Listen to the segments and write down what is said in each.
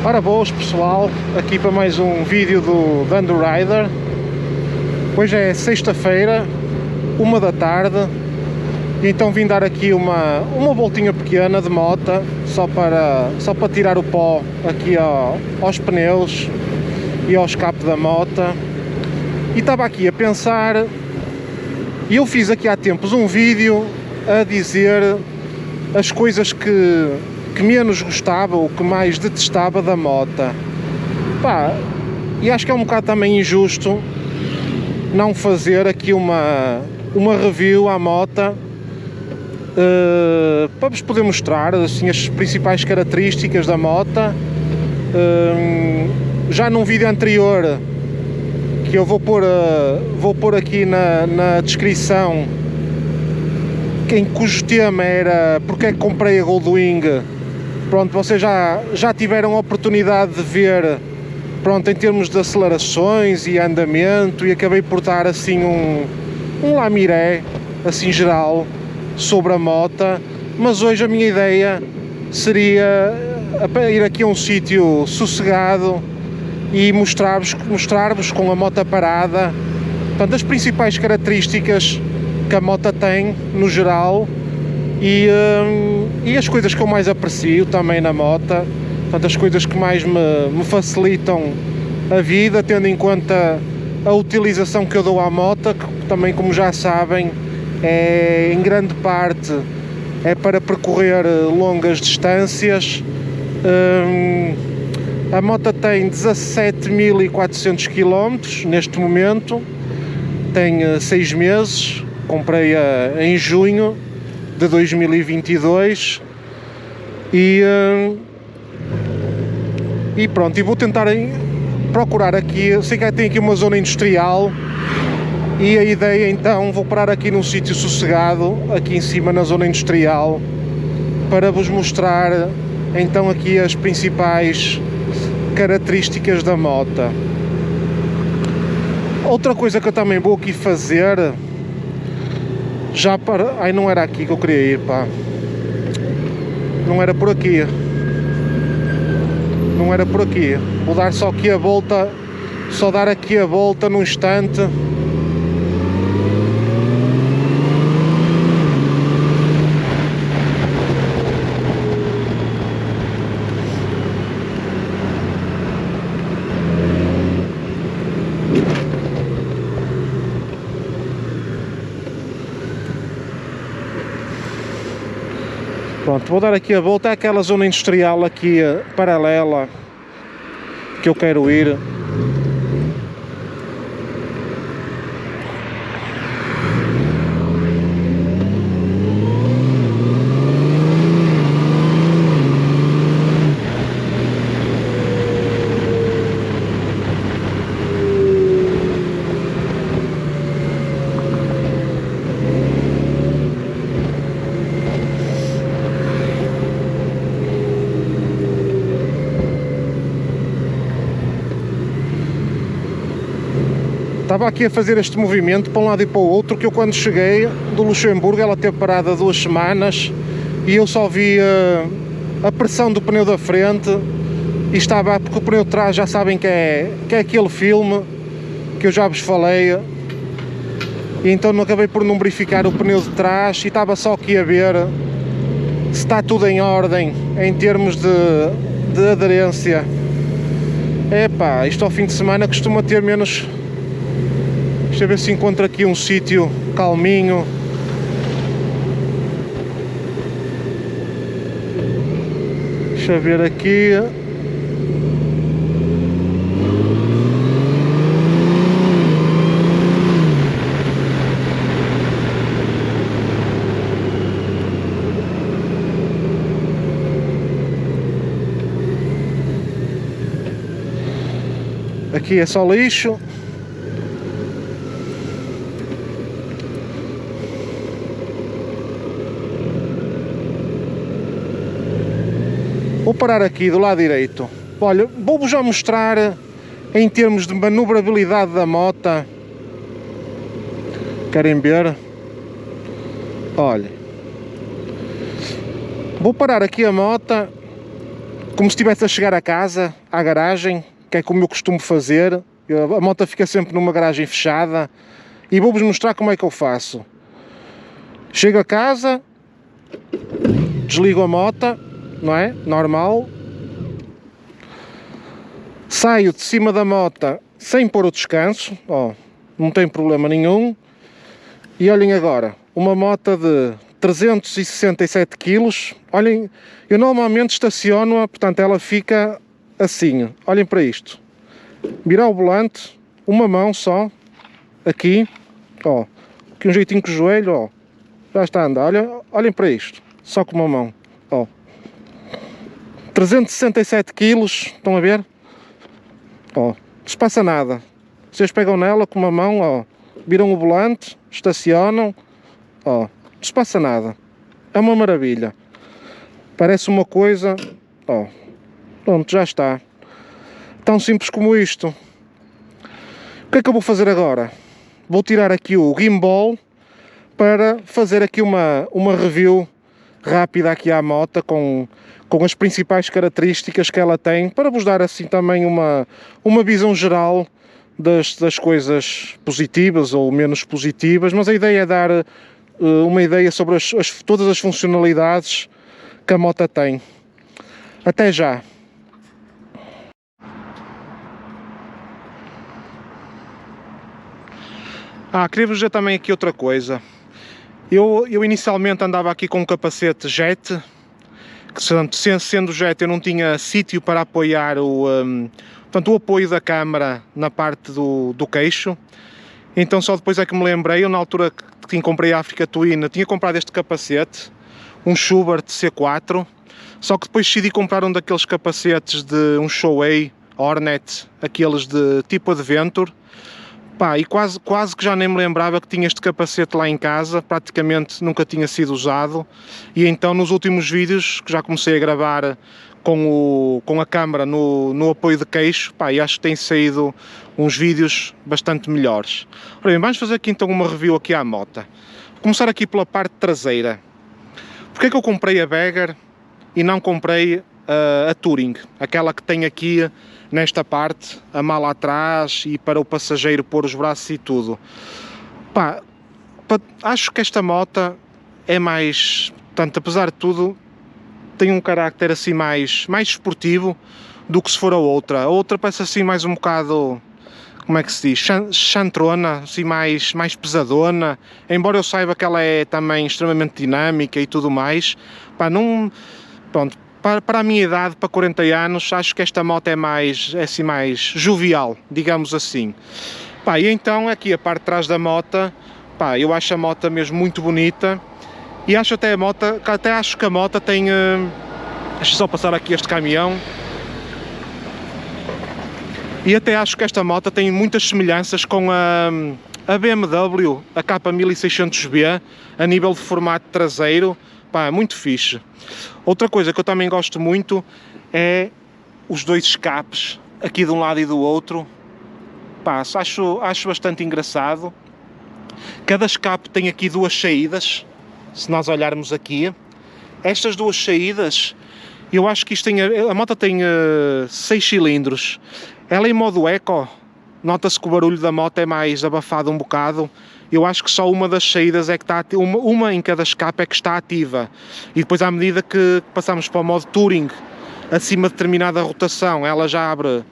Ora boas pessoal, aqui para mais um vídeo do Dando Rider. Hoje é sexta-feira, 1 da tarde, e então vim dar aqui uma voltinha pequena de moto, só para tirar o pó aqui aos pneus e ao escape da moto. E estava aqui a pensar, e eu fiz aqui há tempos um vídeo a dizer as coisas que menos gostava ou que mais detestava da moto. Pá, e acho que é um bocado também injusto não fazer aqui uma review à moto, para vos poder mostrar assim as principais características da moto. Já num vídeo anterior, que eu vou pôr aqui na descrição, cujo tema era porque é que comprei a Goldwing. Pronto, vocês já tiveram a oportunidade de ver, pronto, em termos de acelerações e andamento, e acabei por dar assim um lamiré, assim geral, sobre a moto. Mas hoje a minha ideia seria ir aqui a um sítio sossegado e mostrar-vos com a moto parada, portanto, as principais características que a moto tem no geral, e as coisas que eu mais aprecio também na moto, portanto, as coisas que mais me facilitam a vida, tendo em conta a utilização que eu dou à moto, que também, como já sabem, é em grande parte é para percorrer longas distâncias. A moto tem 17.400 km neste momento, tem 6 meses, comprei-a em junho de 2022 e pronto, e vou tentar procurar aqui. Eu sei que tem aqui uma zona industrial, e a ideia então, vou parar aqui num sítio sossegado, aqui em cima na zona industrial, para vos mostrar então aqui as principais características da moto. Outra coisa que eu também vou aqui fazer, ai, não era aqui que eu queria ir, pá, não era por aqui, vou dar só aqui a volta, dar aqui a volta num instante. Pronto, vou dar aqui a volta àquela zona industrial aqui paralela que eu quero ir. Estava aqui a fazer este movimento para um lado e para o outro, que eu, quando cheguei do Luxemburgo, ela teve parada 2 semanas, e eu só vi a pressão do pneu da frente, e estava, porque o pneu de trás já sabem que é aquele filme que eu já vos falei, e então não acabei por não verificar o pneu de trás, e estava só aqui a ver se está tudo em ordem em termos de aderência. Epá, isto ao fim de semana costuma ter menos. Deixa eu ver se encontro aqui um sítio calminho. Deixa eu ver aqui. Aqui é só lixo. Vou parar aqui do lado direito. Olha, vou-vos já mostrar em termos de manobrabilidade da moto. Querem ver? Olha, vou parar aqui a moto como se estivesse a chegar a casa, à garagem, que é como eu costumo fazer. A moto fica sempre numa garagem fechada e vou-vos mostrar como é que eu faço. Chego a casa, desligo a moto, não é? Normal. Saio de cima da moto sem pôr o descanso, ó, não tem problema nenhum. E olhem agora, uma moto de 367 kg, olhem, eu normalmente estaciono-a, portanto ela fica assim, olhem para isto. Virar o volante, uma mão só, aqui, ó, aqui um jeitinho com o joelho, ó, já está a andar, olhem para isto, só com uma mão, ó. 367 kg, estão a ver? Ó, não se passa nada. Vocês pegam nela com uma mão, ó, viram o volante, estacionam, ó, não se passa nada. É uma maravilha. Parece uma coisa, ó, pronto, já está. Tão simples como isto. O que é que eu vou fazer agora? Vou tirar aqui o gimbal para fazer aqui uma review rápida aqui à moto com as principais características que ela tem, para vos dar assim também uma visão geral das coisas positivas ou menos positivas, mas a ideia é dar uma ideia sobre todas as funcionalidades que a moto tem. Até já! Queria-vos dizer também aqui outra coisa. Eu inicialmente andava aqui com um capacete jet, que sendo jet eu não tinha sítio para apoiar portanto, o apoio da câmara na parte do queixo. Então só depois é que me lembrei, eu na altura que comprei a Africa Twin, tinha comprado este capacete, um Schubert C4, só que depois decidi comprar um daqueles capacetes de um Shoei Hornet, aqueles de tipo Adventure. Pá, e quase que já nem me lembrava que tinha este capacete lá em casa, praticamente nunca tinha sido usado, e então nos últimos vídeos que já comecei a gravar com a câmera no apoio de queixo, pá, e acho que têm saído uns vídeos bastante melhores. Ora bem, vamos fazer aqui então uma review aqui à moto. Vou começar aqui pela parte traseira. Porque é que eu comprei a Bagger e não comprei a Touring, aquela que tem aqui nesta parte, a mala atrás e para o passageiro pôr os braços e tudo? Pá, acho que esta moto é mais, portanto, apesar de tudo, tem um carácter assim mais esportivo do que se for a outra. A outra parece assim mais um bocado, como é que se diz, chantrona, assim mais pesadona, embora eu saiba que ela é também extremamente dinâmica e tudo mais. Pá, não, pronto, para a minha idade, para 40 anos, acho que esta moto é assim mais jovial, digamos assim. Pá, e então aqui a parte de trás da moto, pá, eu acho a moto mesmo muito bonita, e acho até acho que a moto tem, deixa só passar aqui este caminhão, e até acho que esta moto tem muitas semelhanças com a BMW, a K1600B, a nível de formato traseiro. Pá, muito fixe. Outra coisa que eu também gosto muito é os dois escapes, aqui de um lado e do outro. Pá, acho bastante engraçado. Cada escape tem aqui duas saídas, se nós olharmos aqui. Estas duas saídas, eu acho que isto tem, a moto tem 6 cilindros. Ela em modo eco, nota-se que o barulho da moto é mais abafado um bocado. Eu acho que só uma das saídas é que está ativa, uma em cada escape é que está ativa, e depois à medida que passamos para o modo Touring, acima de determinada rotação, ela já abre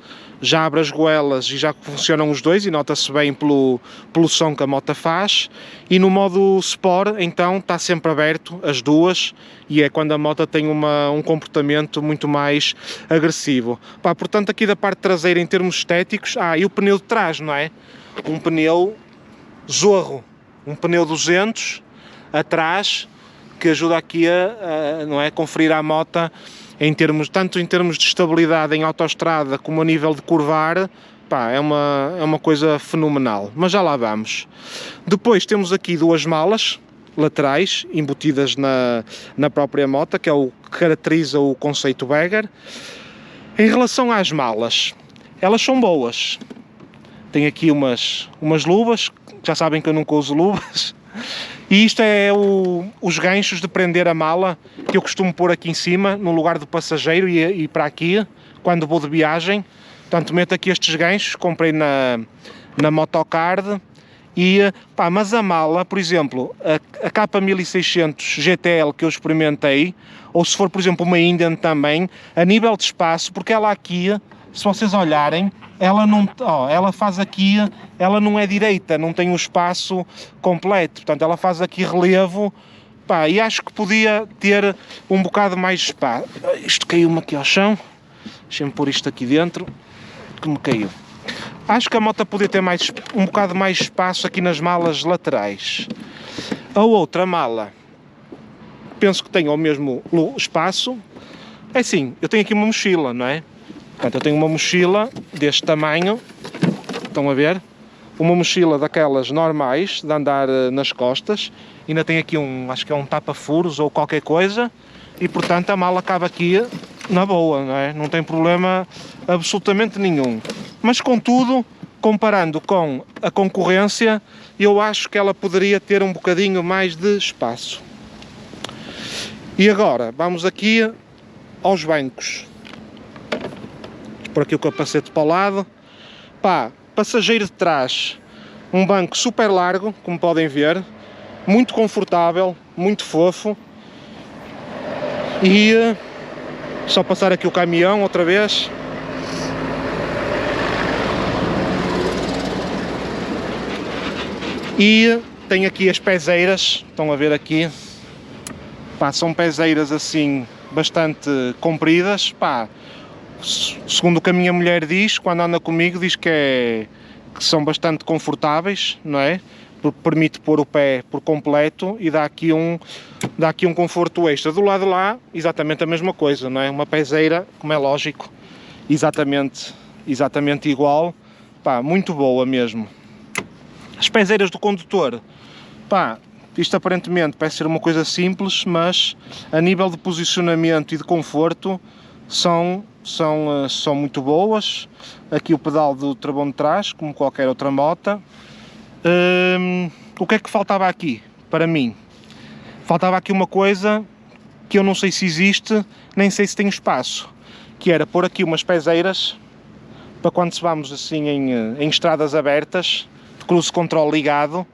as goelas e já funcionam os dois, e nota-se bem pelo som que a moto faz. E no modo Sport então está sempre aberto as duas, e é quando a moto tem um comportamento muito mais agressivo. Pá, portanto aqui da parte traseira em termos estéticos, e o pneu de trás, não é? Um pneu Zorro, um pneu 200 atrás, que ajuda aqui não é, conferir à moto tanto em termos de estabilidade em autoestrada como a nível de curvar. Pá, é uma coisa fenomenal, mas já lá vamos. Depois temos aqui duas malas laterais embutidas na própria moto, que é o que caracteriza o conceito Bagger. Em relação às malas, elas são boas. Tem aqui umas luvas, já sabem que eu nunca uso luvas, E isto é os ganchos de prender a mala que eu costumo pôr aqui em cima, no lugar do passageiro e para aqui, quando vou de viagem. Portanto, meto aqui estes ganchos, comprei na Motocard. E, pá, mas a mala, por exemplo, a K1600 GTL que eu experimentei, ou se for, por exemplo, uma Indian também, a nível de espaço, porque ela aqui, se vocês olharem, ela não, ela faz aqui, ela não é direita, não tem o espaço completo, portanto ela faz aqui relevo, pá, e acho que podia ter um bocado mais de espaço. Isto caiu-me aqui ao chão, deixem-me pôr isto aqui dentro, que me caiu. Acho que a moto podia ter um bocado mais espaço aqui nas malas laterais. A outra mala, penso que tenha o mesmo espaço. É assim, eu tenho aqui uma mochila, não é? Portanto, eu tenho uma mochila deste tamanho, estão a ver? Uma mochila daquelas normais, de andar nas costas. Ainda tem aqui acho que é um tapa-furos ou qualquer coisa. E, portanto, a mala cabe aqui na boa, não é? Não tem problema absolutamente nenhum. Mas, contudo, comparando com a concorrência, eu acho que ela poderia ter um bocadinho mais de espaço. E agora, vamos aqui aos bancos. Por aqui o capacete para o lado. Pá, passageiro de trás, um banco super largo, como podem ver, muito confortável, muito fofo. E só passar aqui o caminhão outra vez. E tem aqui as pezeiras, estão a ver aqui. Pá, são pezeiras assim bastante compridas, pá. Segundo o que a minha mulher diz, quando anda comigo, diz que são bastante confortáveis, não é? Porque permite pôr o pé por completo e dá aqui um conforto extra. Do lado de lá, exatamente a mesma coisa, não é? Uma pezeira, como é lógico, exatamente igual. Pá, muito boa mesmo. As pezeiras do condutor, pá, isto aparentemente parece ser uma coisa simples, mas a nível de posicionamento e de conforto são muito boas. Aqui o pedal do travão de trás, como qualquer outra moto. O que é que faltava aqui, para mim? Faltava aqui uma coisa que eu não sei se existe, nem sei se tem espaço, que era pôr aqui umas pezeiras, para quando se vamos assim em estradas abertas, de cruise control ligado,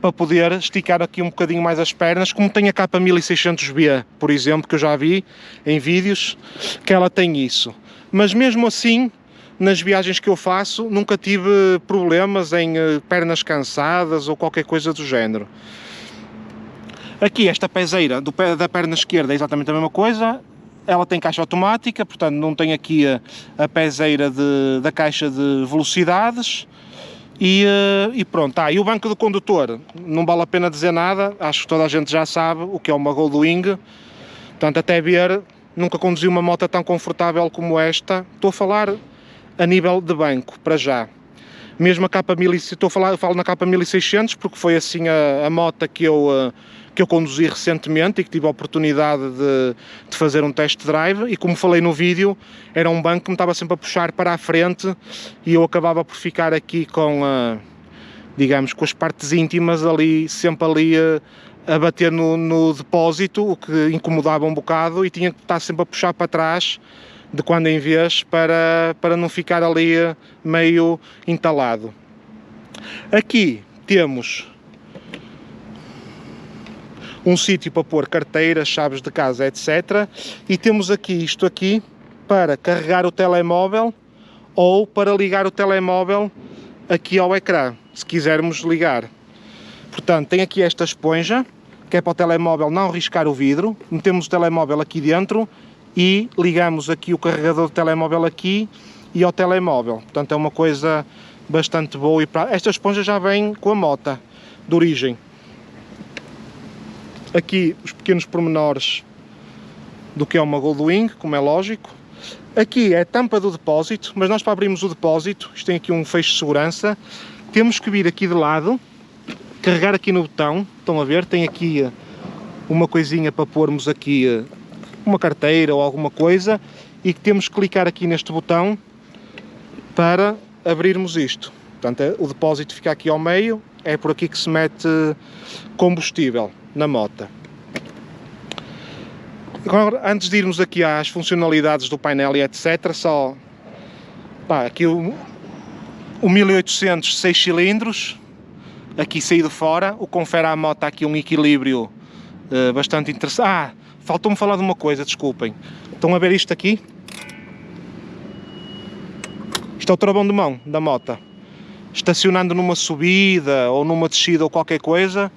para poder esticar aqui um bocadinho mais as pernas, como tem a K1600B, por exemplo, que eu já vi em vídeos, que ela tem isso. Mas mesmo assim, nas viagens que eu faço, nunca tive problemas em pernas cansadas ou qualquer coisa do género. Aqui esta pezeira da perna esquerda é exatamente a mesma coisa. Ela tem caixa automática, portanto não tem aqui a pezeira da caixa de velocidades. E pronto, e o banco do condutor, não vale a pena dizer nada, acho que toda a gente já sabe o que é uma Goldwing. Portanto, até ver, nunca conduzi uma moto tão confortável como esta. Estou a falar a nível de banco, para já. Mesmo a K1600, eu falo na K1600 porque foi assim a moto que eu conduzi recentemente e que tive a oportunidade de fazer um test drive, e como falei no vídeo, era um banco que me estava sempre a puxar para a frente e eu acabava por ficar aqui com, digamos, com as partes íntimas ali, sempre ali a bater no depósito, o que incomodava um bocado, e tinha que estar sempre a puxar para trás de quando em vez para não ficar ali meio entalado. Aqui temos um sítio para pôr carteiras, chaves de casa, etc. E temos aqui isto aqui para carregar o telemóvel ou para ligar o telemóvel aqui ao ecrã, se quisermos ligar. Portanto, tem aqui esta esponja, que é para o telemóvel não riscar o vidro. Metemos o telemóvel aqui dentro e ligamos aqui o carregador do telemóvel aqui e ao telemóvel. Portanto, é uma coisa bastante boa. E esta esponja já vem com a moto de origem. Aqui os pequenos pormenores do que é uma Goldwing, como é lógico. Aqui é a tampa do depósito, mas nós, para abrirmos o depósito, isto tem aqui um fecho de segurança, temos que vir aqui de lado, carregar aqui no botão, estão a ver, tem aqui uma coisinha para pormos aqui uma carteira ou alguma coisa, e que temos que clicar aqui neste botão para abrirmos isto. Portanto, o depósito fica aqui ao meio, é por aqui que se mete combustível na moto. Agora, antes de irmos aqui às funcionalidades do painel e etc, só aqui o 1800 6 cilindros, aqui saído fora, o que confere à moto aqui um equilíbrio bastante interessante. Faltou-me falar de uma coisa, desculpem. Estão a ver isto aqui? Isto é o travão de mão da moto. Estacionando numa subida ou numa descida ou qualquer coisa,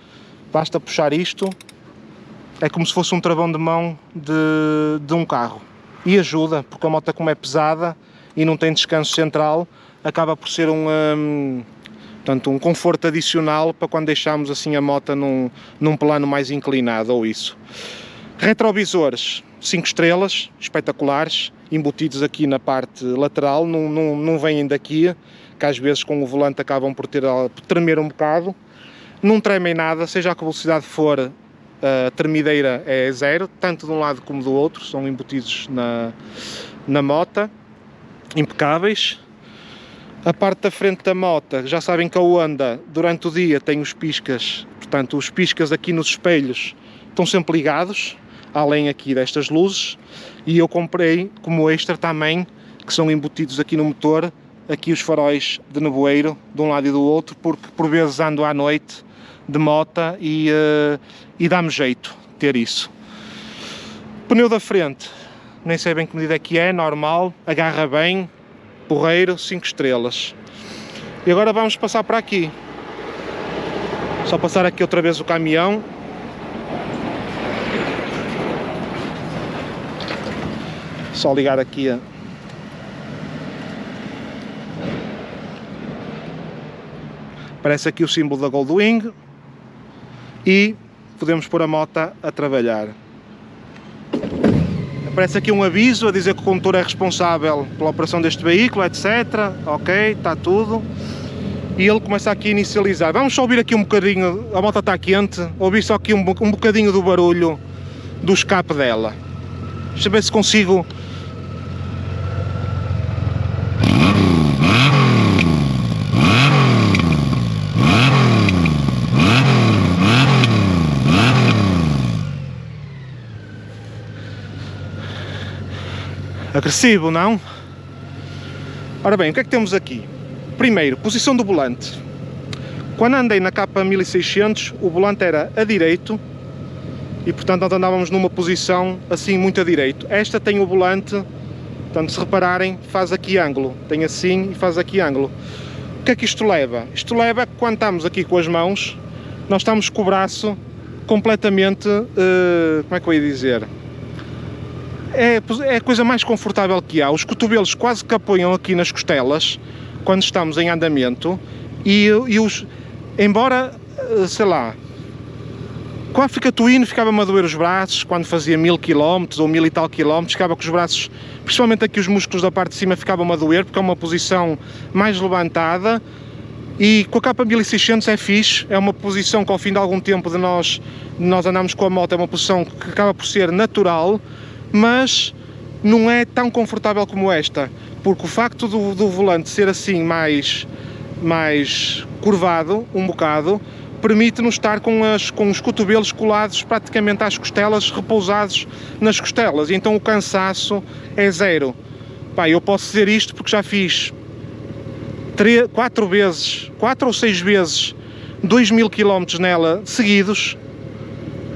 basta puxar isto. É como se fosse um travão de mão de um carro. E ajuda, porque a moto, como é pesada e não tem descanso central, acaba por ser portanto, um conforto adicional para quando deixamos assim a moto num plano mais inclinado ou isso. Retrovisores 5 estrelas, espetaculares, embutidos aqui na parte lateral, não vêm daqui, que às vezes com o volante acabam por tremer um bocado. Não tremem nada, seja a que velocidade for, a tremideira é zero, tanto de um lado como do outro, são embutidos na moto, impecáveis. A parte da frente da moto, já sabem que a Honda durante o dia tem os piscas, portanto os piscas aqui nos espelhos estão sempre ligados, além aqui destas luzes, e eu comprei como extra também, que são embutidos aqui no motor, aqui os faróis de nevoeiro, de um lado e do outro, porque por vezes ando à noite de moto e dá-me jeito ter isso. Pneu da frente, nem sei bem que medida é que é, normal, agarra bem, porreiro, 5 estrelas. E agora vamos passar para aqui. Só passar aqui outra vez o caminhão. Só ligar aqui a... Aparece aqui o símbolo da Goldwing. E podemos pôr a moto a trabalhar. Aparece aqui um aviso a dizer que o condutor é responsável pela operação deste veículo, etc. Ok, está tudo. E ele começa aqui a inicializar. Vamos só ouvir aqui um bocadinho, a moto está quente, ouvir só aqui um bocadinho do barulho do escape dela. Deixa eu ver se consigo... Agressivo, não? Ora bem, o que é que temos aqui? Primeiro, posição do volante. Quando andei na capa 1600, o volante era a direito e, portanto, nós andávamos numa posição assim muito a direito. Esta tem o volante, portanto, se repararem, faz aqui ângulo. Tem assim e faz aqui ângulo. O que é que isto leva? Isto leva que quando estamos aqui com as mãos, nós estamos com o braço completamente, como é que eu ia dizer? É a coisa mais confortável que há. Os cotovelos quase que apoiam aqui nas costelas quando estamos em andamento e embora, sei lá, com a Africa Twin ficava-me a doer os braços quando fazia 1000 km ou 1000 e tal quilómetros, ficava com os braços, principalmente aqui os músculos da parte de cima ficavam a doer porque é uma posição mais levantada. E com a capa 1600 é fixe, é uma posição que ao fim de algum tempo de nós andarmos com a moto, é uma posição que acaba por ser natural, mas não é tão confortável como esta, porque o facto do volante ser assim mais curvado, um bocado, permite-nos estar com os cotovelos colados praticamente às costelas, repousados nas costelas, e então o cansaço é zero. Pá, eu posso dizer isto porque já fiz 4 ou 6 vezes 2000 km nela seguidos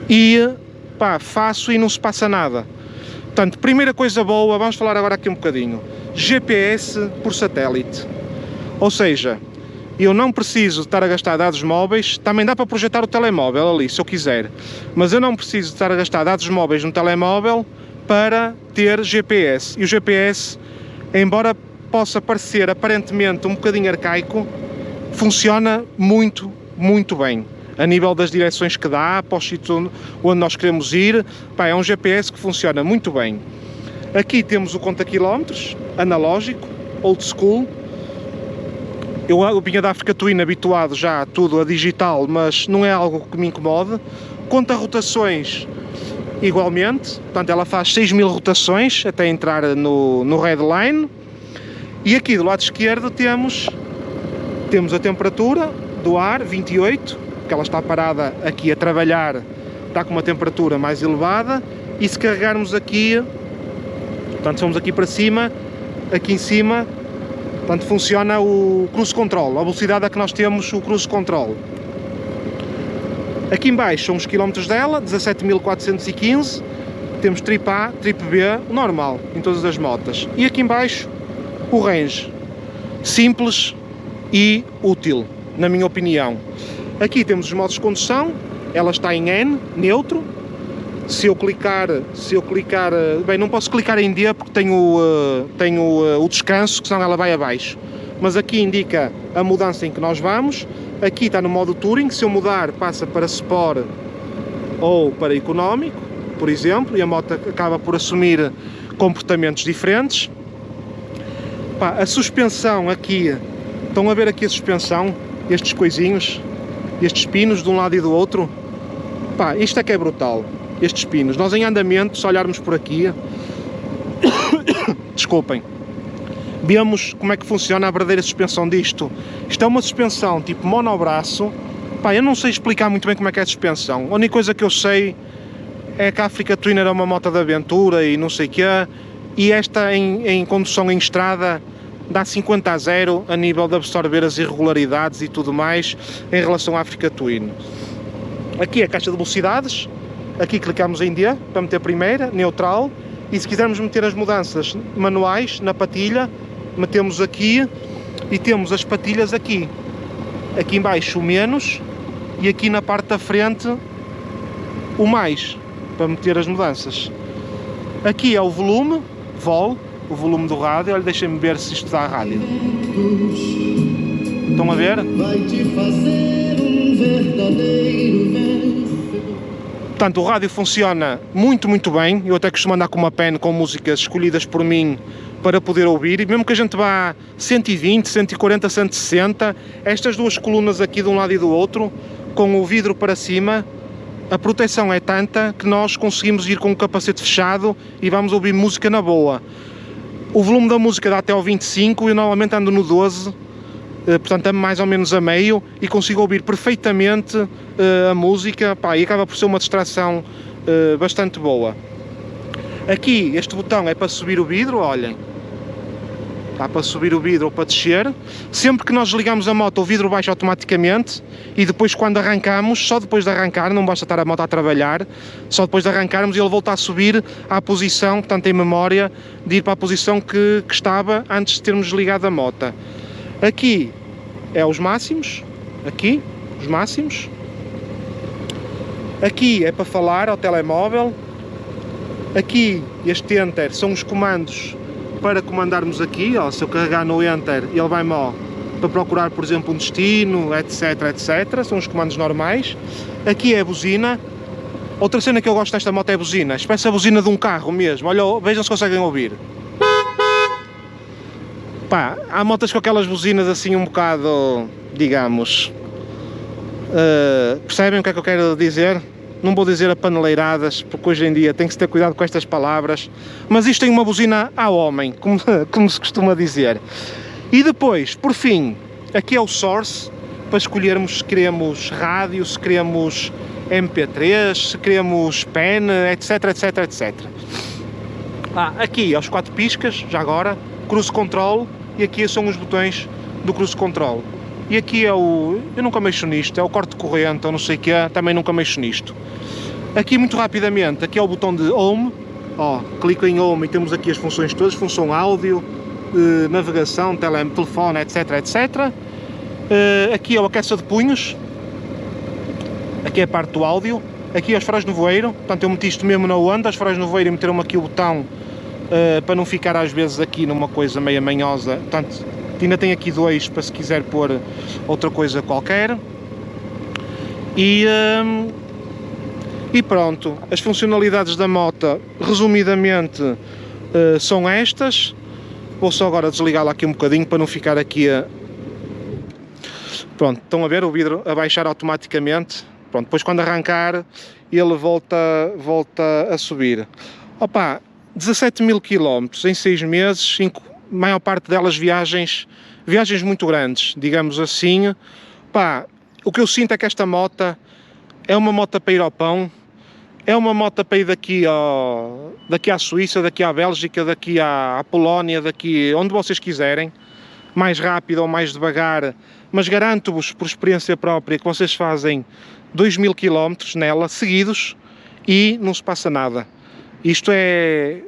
e pá, faço e não se passa nada. Portanto, primeira coisa boa, vamos falar agora aqui um bocadinho, GPS por satélite, ou seja, eu não preciso estar a gastar dados móveis, também dá para projetar o telemóvel ali, se eu quiser, mas eu não preciso estar a gastar dados móveis no telemóvel para ter GPS, e o GPS, embora possa parecer aparentemente um bocadinho arcaico, funciona muito, muito bem. A nível das direções que dá, para o sítio onde nós queremos ir, pá, é um GPS que funciona muito bem. Aqui temos o conta-quilómetros, analógico, old school. Eu vinha da Africa Twin habituado já a tudo a digital, mas não é algo que me incomode. Conta rotações igualmente, portanto ela faz 6000 rotações até entrar no red line. E aqui do lado esquerdo temos Temos a temperatura do ar, 28, porque ela está parada aqui a trabalhar, está com uma temperatura mais elevada, e se carregarmos aqui, portanto, fomos aqui para cima, aqui em cima, portanto, funciona o cruise control, a velocidade a que nós temos o cruise control. Aqui em baixo são os quilómetros dela, 17.415, temos trip A, trip B, normal, em todas as motas. E aqui em baixo, o range, simples e útil, na minha opinião. Aqui temos os modos de condução, ela está em N, neutro. Se eu clicar, bem, não posso clicar em D porque tenho o descanso, que senão ela vai abaixo. Mas aqui indica a mudança em que nós vamos. Aqui está no modo Touring, se eu mudar passa para Sport ou para Económico, por exemplo, e a moto acaba por assumir comportamentos diferentes. Pá, a suspensão aqui, estão a ver aqui a suspensão, estes coisinhos, estes pinos de um lado e do outro. Pá, isto é que é brutal, estes pinos. Nós em andamento, se olharmos por aqui, desculpem, vemos como é que funciona a verdadeira suspensão disto. Isto é uma suspensão tipo monobraço. Pá, eu não sei explicar muito bem como é que é a suspensão. A única coisa que eu sei é que a Africa Twinner é uma moto de aventura e não sei o quê, e esta em condução em estrada dá 50-0 a nível de absorver as irregularidades e tudo mais em relação à Africa Twin. Aqui é a caixa de velocidades, aqui clicamos em D para meter primeira, neutral, e se quisermos meter as mudanças manuais na patilha, metemos aqui e temos as patilhas aqui. Aqui em baixo o menos e aqui na parte da frente o mais, para meter as mudanças. Aqui é o volume, o volume do rádio. Olha, deixem-me ver se isto dá a rádio. Estão a ver? Vai te fazer um verdadeiro vencedor. Portanto, o rádio funciona muito bem. Eu até costumo andar com uma pen com músicas escolhidas por mim para poder ouvir, e mesmo que a gente vá a 120, 140, 160, estas duas colunas aqui de um lado e do outro, com o vidro para cima, a proteção é tanta que nós conseguimos ir com o capacete fechado e vamos ouvir música na boa. O volume da música dá até ao 25, eu normalmente ando no 12, portanto é mais ou menos a meio, e consigo ouvir perfeitamente a música, pá, e acaba por ser uma distração bastante boa. Aqui este botão é para subir o vidro, olhem. Dá para subir o vidro ou para descer. Sempre que nós desligamos a moto, o vidro baixa automaticamente, e depois quando arrancamos, só depois de arrancar, não basta estar a moto a trabalhar, só depois de arrancarmos ele volta a subir à posição, portanto em memória, de ir para a posição que estava antes de termos desligado a moto. Aqui é os máximos, aqui, os máximos. Aqui é para falar ao telemóvel. Aqui, este Enter, são os comandos para comandarmos aqui, ó, se eu carregar no Enter, ele vai-me para procurar, por exemplo, um destino, etc, etc, são os comandos normais. Aqui é a buzina. Outra cena que eu gosto desta moto é a buzina, parece a buzina de um carro mesmo, olha, vejam se conseguem ouvir. Pá, há motas com aquelas buzinas assim um bocado, digamos, percebem o que é que eu quero dizer? Não vou dizer apaneleiradas, porque hoje em dia tem que se ter cuidado com estas palavras, mas isto tem uma buzina ao homem, como se costuma dizer. E depois, por fim, aqui é o Source, para escolhermos se queremos rádio, se queremos MP3, se queremos pen, etc, etc, etc. Aqui, aos 4 piscas, já agora, Cruise Control, e aqui são os botões do Cruise Control. E aqui é o... eu nunca mexo nisto, é o corte de corrente, ou não sei o que é, também nunca mexo nisto. Aqui, muito rapidamente, aqui é o botão de Home, ó, clico em Home e temos aqui as funções todas, função áudio, navegação, telefone, etc, etc. Aqui é o aquecer de punhos, aqui é a parte do áudio. Aqui é os faróis no voeiro, portanto eu meti isto mesmo na onda, os faróis no voeiro, e meteram-me aqui o botão para não ficar às vezes aqui numa coisa meio manhosa, portanto ainda tem aqui 2 para se quiser pôr outra coisa qualquer. E pronto, as funcionalidades da moto, resumidamente, são estas. Vou só agora desligá-la aqui um bocadinho para não ficar aqui a... Pronto, estão a ver o vidro a baixar automaticamente. Pronto, depois quando arrancar ele volta a subir. Opa, 17.000 km em 6 meses, maior parte delas viagens viagens muito grandes, digamos assim, pá, o que eu sinto é que esta moto é uma moto para ir ao pão, é uma moto para ir daqui à Suíça, daqui à Bélgica, daqui à Polónia, daqui onde vocês quiserem, mais rápido ou mais devagar, mas garanto-vos por experiência própria que vocês fazem 2000 km nela, seguidos, e não se passa nada. Isto é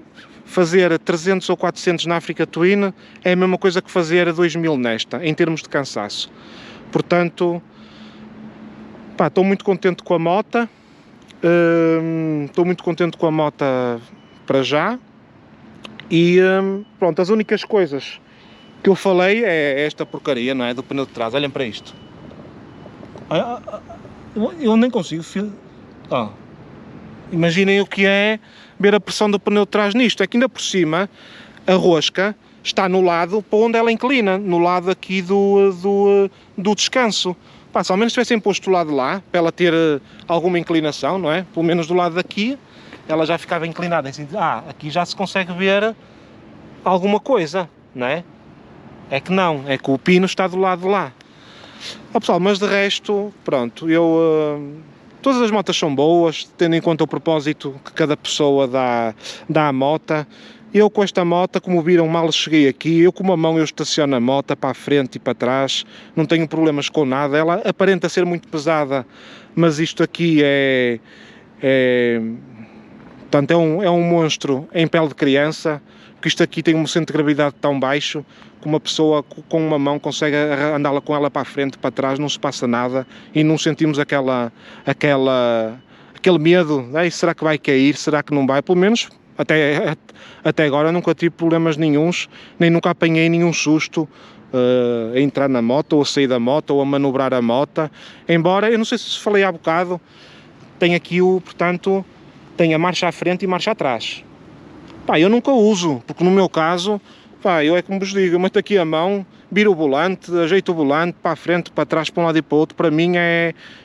fazer 300 ou 400 na Africa Twin, é a mesma coisa que fazer 2000 nesta, em termos de cansaço. Portanto, pá, estou muito contente com a moto, para já, e pronto, as únicas coisas que eu falei é esta porcaria, não é? Do pneu de trás, olhem para isto. Eu nem consigo, imaginem o que é ver a pressão do pneu de trás nisto, é que ainda por cima a rosca está no lado para onde ela inclina, no lado aqui do descanso. Pá, se ao menos tivessem posto o lado lá, para ela ter alguma inclinação, não é? Pelo menos do lado daqui, ela já ficava inclinada, assim, aqui já se consegue ver alguma coisa, não é? É que não, é que o pino está do lado de lá. Pessoal, mas de resto, pronto, todas as motas são boas, tendo em conta o propósito que cada pessoa dá à moto. Eu com esta moto, como viram, mal cheguei aqui, eu com uma mão eu estaciono a moto para a frente e para trás, não tenho problemas com nada. Ela aparenta ser muito pesada, mas isto aqui portanto, é um monstro em pele de criança, porque isto aqui tem um centro de gravidade tão baixo que uma pessoa com uma mão consegue andá-la com ela para a frente, para trás, não se passa nada e não sentimos aquele medo, será que vai cair, será que não vai? Pelo menos até agora nunca tive problemas nenhuns, nem nunca apanhei nenhum susto a entrar na moto, ou a sair da moto, ou a manobrar a moto. Embora, eu não sei se falei há bocado, tem aqui portanto, tem a marcha à frente e marcha atrás. Pá, eu nunca uso, porque no meu caso, pá, eu é como vos digo, eu meto aqui a mão, viro o volante, ajeito o volante para a frente, para trás, para um lado e para o outro. Para mim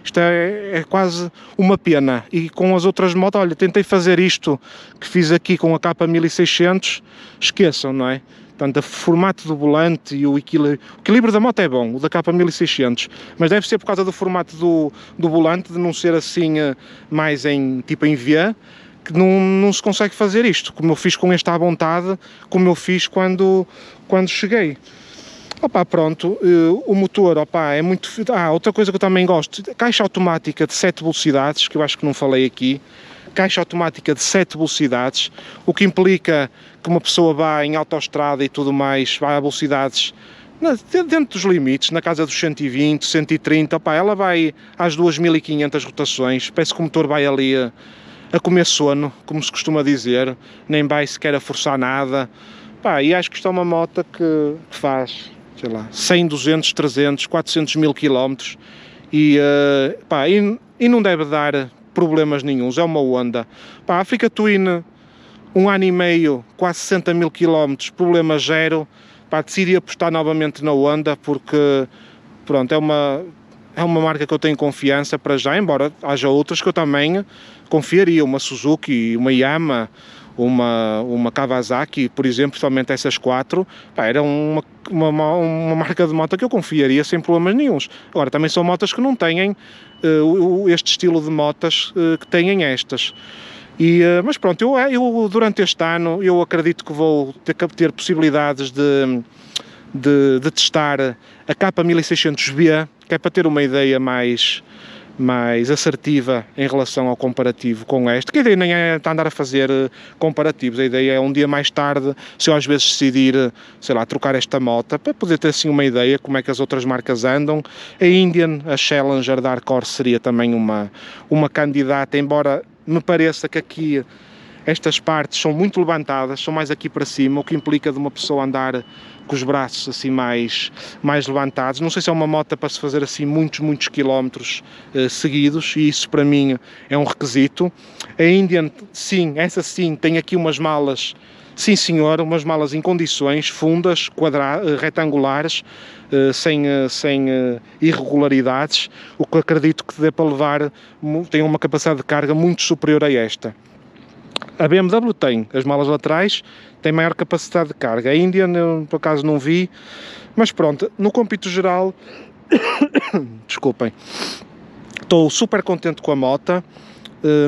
isto é quase uma pena. E com as outras motos, olha, tentei fazer isto que fiz aqui com a K1600, esqueçam, não é? Portanto, o formato do volante e o equilíbrio da moto é bom, o da K1600, mas deve ser por causa do formato do volante, de não ser assim mais tipo em V, que não se consegue fazer isto, como eu fiz com este à vontade, como eu fiz quando cheguei. Opa, pronto, o motor, opa, é muito... outra coisa que eu também gosto, caixa automática de 7 velocidades, que eu acho que não falei aqui, caixa automática de 7 velocidades, o que implica que uma pessoa vá em autoestrada e tudo mais, vai a velocidades dentro dos limites, na casa dos 120, 130, opa, ela vai às 2500 rotações, parece que o motor vai ali a comer sono, como se costuma dizer, nem vai sequer a forçar nada, pá, e acho que isto é uma moto que faz, sei lá, 100, 200, 300, 400 mil quilómetros e não deve dar problemas nenhuns, é uma Honda. Pá, a Africa Twin, 1 ano e meio, quase 60 mil quilómetros, problema zero. Pá, decidi apostar novamente na Honda porque, pronto, é uma marca que eu tenho confiança para já, embora haja outras que eu também confiaria, uma Suzuki, uma Yamaha, uma Kawasaki, por exemplo, somente essas 4, pá, era uma marca de moto que eu confiaria sem problemas nenhuns. Agora, também são motas que não têm este estilo de motas que têm estas. Mas pronto, eu durante este ano, eu acredito que vou ter possibilidades de testar a K1600B, que é para ter uma ideia mais assertiva em relação ao comparativo com esta, que a ideia nem é andar a fazer comparativos, a ideia é um dia mais tarde, se eu às vezes decidir, sei lá, trocar esta moto, para poder ter assim uma ideia como é que as outras marcas andam. A Indian, a Challenger da Arcor seria também uma candidata, embora me pareça que aqui estas partes são muito levantadas, são mais aqui para cima, o que implica de uma pessoa andar com os braços assim mais levantados. Não sei se é uma moto para se fazer assim muitos quilómetros seguidos, e isso para mim é um requisito. A Indian, sim, essa sim, tem aqui umas malas, sim senhor, umas malas em condições, fundas, retangulares, sem irregularidades, o que acredito que dê para levar, tem uma capacidade de carga muito superior a esta. A BMW tem, as malas laterais têm maior capacidade de carga. A Indian, eu, por acaso não vi, Mas pronto, no cômpito geral, desculpem, estou super contente com a moto,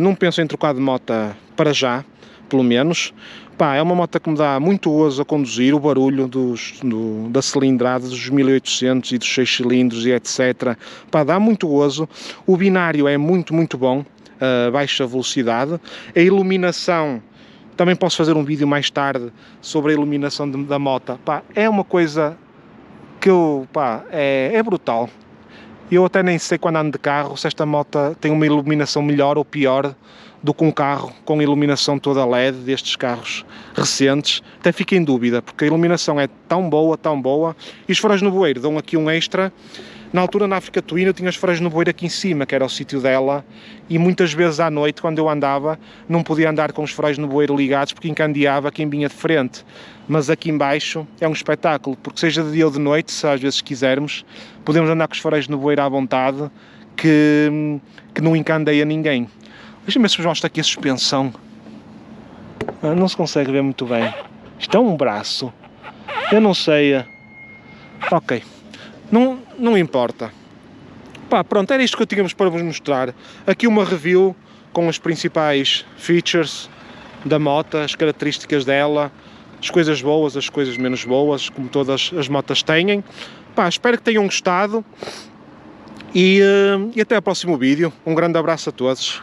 não penso em trocar de moto para já, pelo menos. Pá, é uma moto que me dá muito gozo a conduzir, o barulho da cilindrada dos 1800 e dos 6 cilindros e etc. Pá, dá muito gozo. O binário é muito bom, a baixa velocidade. A iluminação, também posso fazer um vídeo mais tarde sobre a iluminação da moto. Pá, é uma coisa que é brutal. Eu até nem sei, quando ando de carro, se esta moto tem uma iluminação melhor ou pior do que um carro com iluminação toda LED destes carros recentes. Até fico em dúvida, porque a iluminação é tão boa, e os faróis no bueiro dão aqui um extra. Na altura, na África Twin, eu tinha os faróis no bueiro aqui em cima, que era o sítio dela, e muitas vezes à noite, quando eu andava, não podia andar com os faróis no bueiro ligados, porque encandeava quem vinha de frente. Mas aqui em baixo é um espetáculo, porque seja de dia ou de noite, se às vezes quisermos, podemos andar com os faróis no bueiro à vontade, que não encandeia ninguém. Deixa-me ver se vos mostro aqui a suspensão. Não se consegue ver muito bem. Isto é um braço. Eu não sei. Ok. Não importa. Pá, pronto, era isto que eu tínhamos para vos mostrar. Aqui uma review com as principais features da moto, as características dela, as coisas boas, as coisas menos boas, como todas as motas têm. Pá, espero que tenham gostado e até ao próximo vídeo. Um grande abraço a todos.